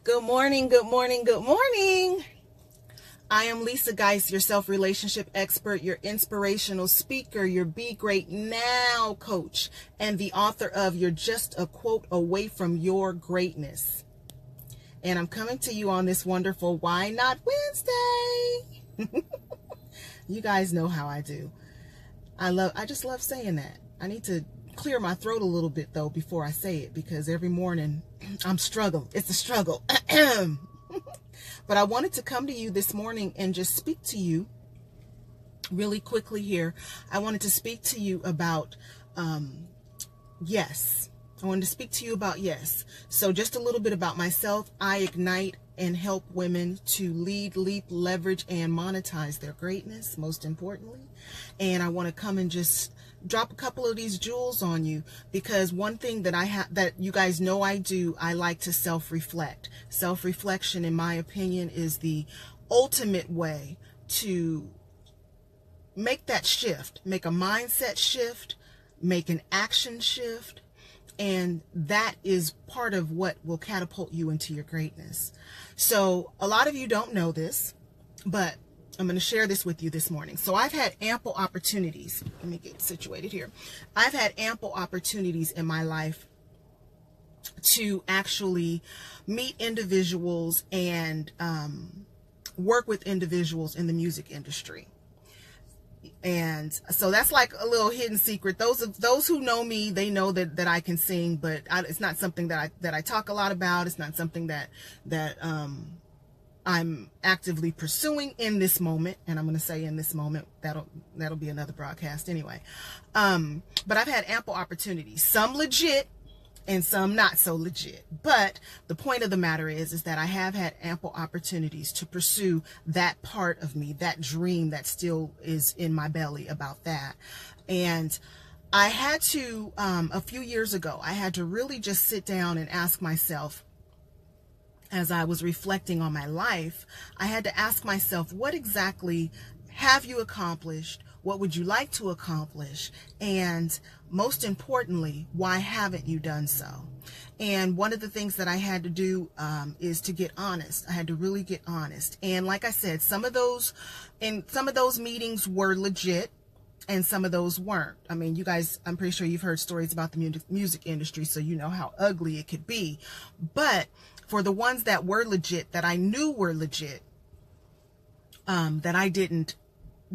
Good morning, good morning, good morning. I am Lisa Guice, your self-relationship expert, your inspirational speaker, your Be Great Now coach, and the author of You're Just a Quote Away from Your Greatness. And I'm coming to you on this wonderful Why Not Wednesday. You guys know how I do. I just love saying that. I need to clear my throat a little bit though before I say it, because every morning I'm struggling. It's a struggle. But I wanted to come to you this morning and just speak to you really quickly here. I wanted to speak to you about yes. I wanted to speak to you about yes. So just a little bit about myself. I ignite and help women to lead, leap, leverage, and monetize their greatness, most importantly. And I want to come and just drop a couple of these jewels on you, because one thing that that you guys know I do, I like to self-reflect. Self-reflection, in my opinion, is the ultimate way to make that shift, make a mindset shift, make an action shift. And that is part of what will catapult you into your greatness. So a lot of you don't know this, but I'm going to share this with you this morning. So I've had ample opportunities. Let me get situated here. I've had ample opportunities in my life to actually meet individuals and work with individuals in the music industry. And so that's like a little hidden secret. Those who know me, they know that I can sing, but it's not something that I talk a lot about. It's not something that I'm actively pursuing in this moment. And I'm going to say in this moment, that'll be another broadcast anyway. But I've had ample opportunities, some legit and some not so legit. But the point of the matter is that I have had ample opportunities to pursue that part of me, that dream that still is in my belly about that. And I had to, a few years ago, I had to really just sit down and ask myself, as I was reflecting on my life, I had to ask myself, what exactly have you accomplished? What would you like to accomplish? And most importantly, why haven't you done so? And one of the things that I had to do is to get honest. I had to really get honest. And like I said, some of those meetings were legit and some of those weren't. I mean, you guys, I'm pretty sure you've heard stories about the music industry, so you know how ugly it could be. But for the ones that were legit, that I knew were legit, that I didn't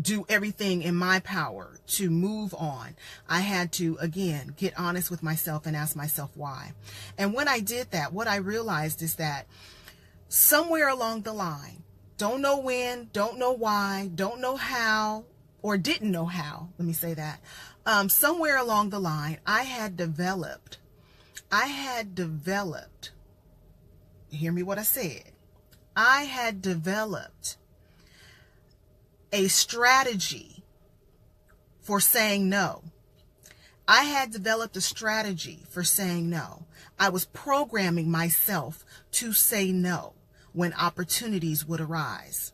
do everything in my power to move on, I had to, again, get honest with myself and ask myself why. And when I did that, what I realized is that somewhere along the line, don't know when, don't know why, don't know how, or didn't know how, let me say that, somewhere along the line, I had developed, hear me what I said, I had developed a strategy for saying no. I had developed a strategy for saying no. I was programming myself to say no when opportunities would arise.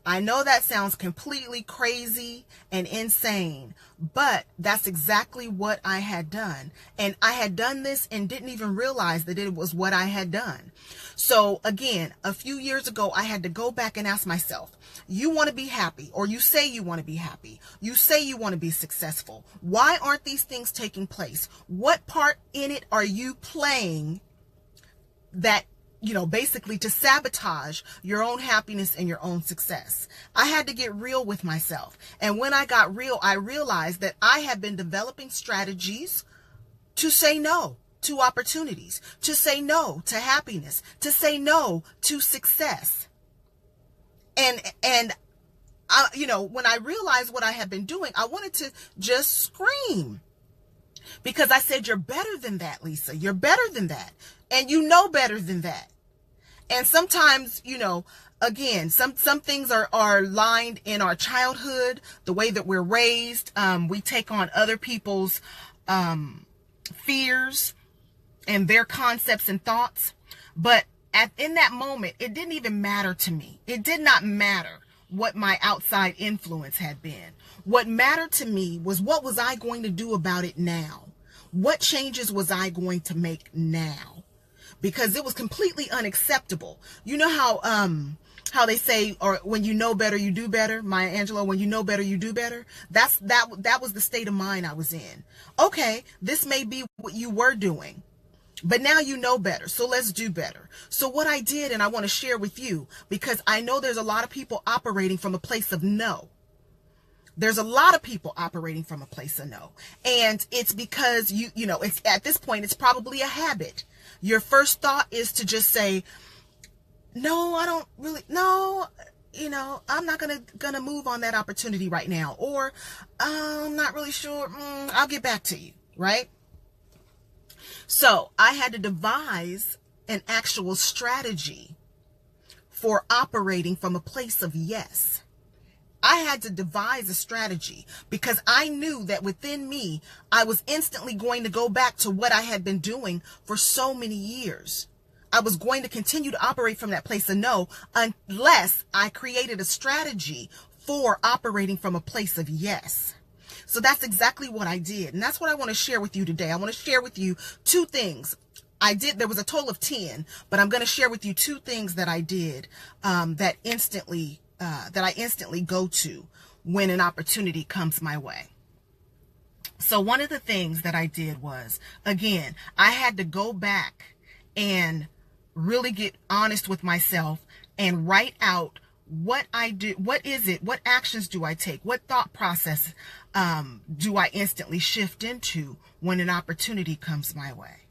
I know that sounds completely crazy and insane, but that's exactly what I had done. And I had done this and didn't even realize that it was what I had done. So again, a few years ago, I had to go back and ask myself, you want to be happy, or you say you want to be happy. You say you want to be successful. Why aren't these things taking place? What part in it are you playing that, basically to sabotage your own happiness and your own success? I had to get real with myself. And when I got real, I realized that I had been developing strategies to say no to opportunities, to say no to happiness, to say no to success. And I, when I realized what I had been doing, I wanted to just scream, because I said, you're better than that, Lisa. You're better than that. And you know better than that. And sometimes, again, some things are lined in our childhood, the way that we're raised. We take on other people's fears and their concepts and thoughts. But in that moment, it didn't even matter to me. It did not matter what my outside influence had been. What mattered to me was, what was I going to do about it now? What changes was I going to make now? because it was completely unacceptable. You know how they say, or when you know better, you do better. Maya Angelou, when you know better, you do better. That was the state of mind I was in. Okay, this may be what you were doing, but now you know better, so let's do better. So what I did, and I want to share with you, because I know there's a lot of people operating from a place of no. There's a lot of people operating from a place of no. And it's because you know, it's at this point, it's probably a habit. Your first thought is to just say, no, I don't really, no, you know, I'm not gonna move on that opportunity right now. Or I'm not really sure. I'll get back to you, right? So I had to devise an actual strategy for operating from a place of yes. I had to devise a strategy because I knew that within me, I was instantly going to go back to what I had been doing for so many years. I was going to continue to operate from that place of no unless I created a strategy for operating from a place of yes. So that's exactly what I did. And that's what I want to share with you today. I want to share with you two things. There was a total of 10, but I'm going to share with you two things that I did that I instantly go to when an opportunity comes my way. So one of the things that I did was, again, I had to go back and really get honest with myself and write out what I do. What is it? What actions do I take? What thought process do I instantly shift into when an opportunity comes my way?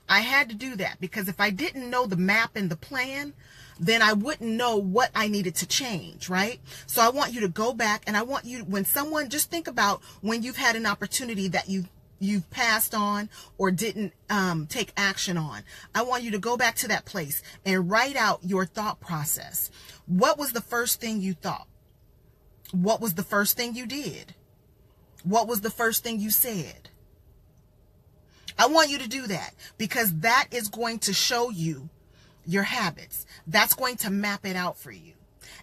I had to do that because if I didn't know the map and the plan, then I wouldn't know what I needed to change, right? So I want you to go back, and I want you, when someone, just think about when you've had an opportunity that you've passed on or didn't take action on. I want you to go back to that place and write out your thought process. What was the first thing you thought? What was the first thing you did? What was the first thing you said? I want you to do that because that is going to show you your habits. That's going to map it out for you.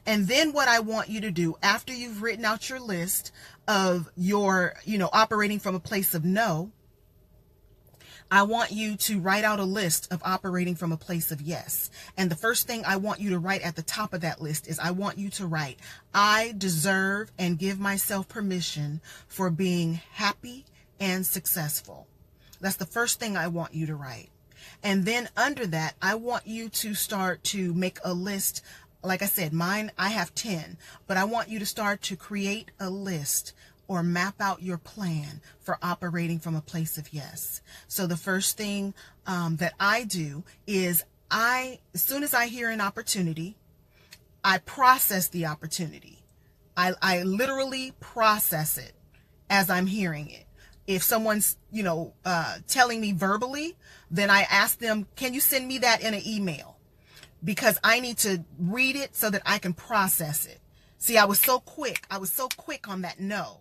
And then what I want you to do after you've written out your list of your, operating from a place of no, I want you to write out a list of operating from a place of yes. And the first thing I want you to write at the top of that list is I want you to write, I deserve and give myself permission for being happy and successful. That's the first thing I want you to write. And then under that, I want you to start to make a list. Like I said, mine, I have 10, but I want you to start to create a list or map out your plan for operating from a place of yes. So the first thing that I do is as soon as I hear an opportunity, I process the opportunity. I literally process it as I'm hearing it. If someone's, telling me verbally, then I ask them, can you send me that in an email? Because I need to read it so that I can process it. See, I was so quick on that no.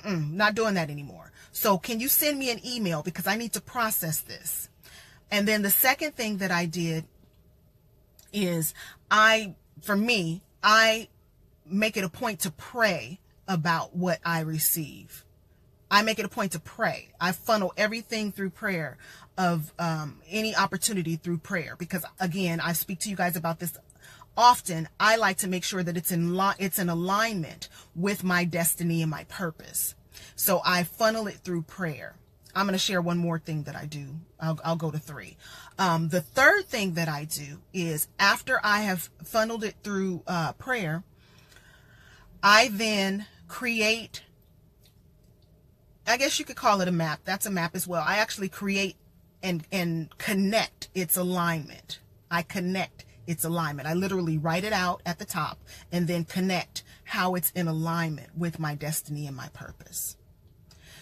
Not doing that anymore. So can you send me an email because I need to process this? And then the second thing that I did is I make it a point to pray about what I receive. I make it a point to pray. I funnel everything through prayer of any opportunity through prayer. Because again, I speak to you guys about this often. I like to make sure that it's in alignment with my destiny and my purpose. So I funnel it through prayer. I'm going to share one more thing that I do. I'll go to 3. The third thing that I do is after I have funneled it through prayer, I then create, I guess you could call it a map. That's a map as well. I actually create and connect its alignment. I connect its alignment. I literally write it out at the top and then connect how it's in alignment with my destiny and my purpose.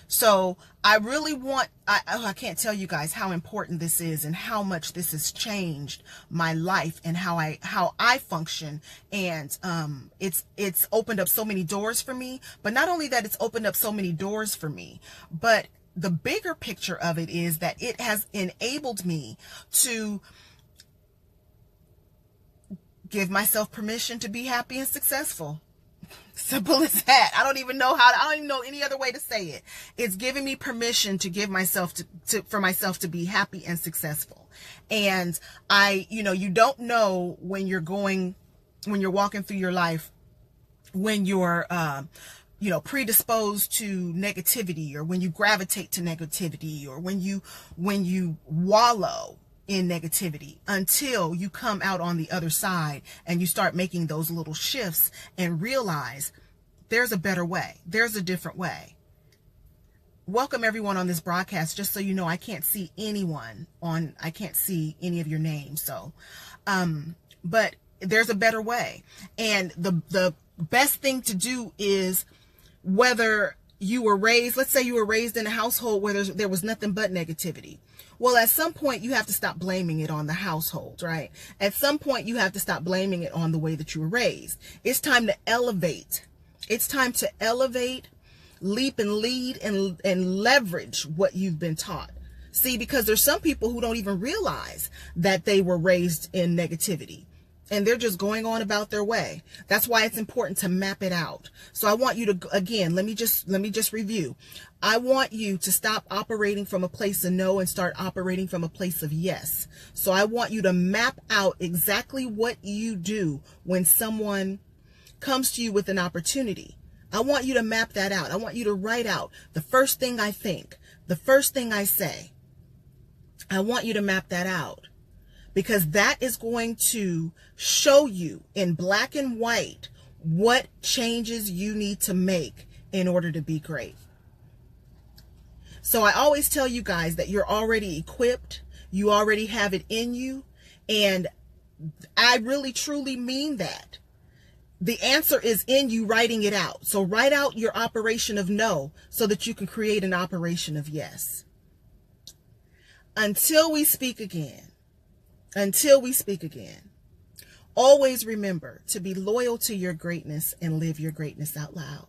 So I really want, I can't tell you guys how important this is and how much this has changed my life and how I function. And it's opened up so many doors for me. But not only that, it's opened up so many doors for me, but the bigger picture of it is that it has enabled me to give myself permission to be happy and successful. Simple as that. I don't even know any other way to say it. It's giving me permission to give myself for myself to be happy and successful. And you don't know when you're walking through your life, when you're, predisposed to negativity, or when you gravitate to negativity, or when you wallow in negativity, until you come out on the other side and you start making those little shifts and realize there's a better way. There's a different way. Welcome everyone on this broadcast. Just so you know, I can't see I can't see any of your names. So, but there's a better way. And the best thing to do is, whether you were raised, let's say you were raised in a household where there was nothing but negativity. Well, at some point you have to stop blaming it on the household, right? At some point you have to stop blaming it on the way that you were raised. It's time to elevate. It's time to elevate, leap and lead, and leverage what you've been taught. See, because there's some people who don't even realize that they were raised in negativity, and they're just going on about their way. That's why it's important to map it out. So I want you to, again, let me just review. I want you to stop operating from a place of no and start operating from a place of yes. So I want you to map out exactly what you do when someone comes to you with an opportunity. I want you to map that out. I want you to write out the first thing I think, the first thing I say. I want you to map that out, because that is going to show you in black and white what changes you need to make in order to be great. So I always tell you guys that you're already equipped. You already have it in you. And I really, truly mean that. The answer is in you writing it out. So write out your operation of no so that you can create an operation of yes. Until we speak again, always remember to be loyal to your greatness and live your greatness out loud.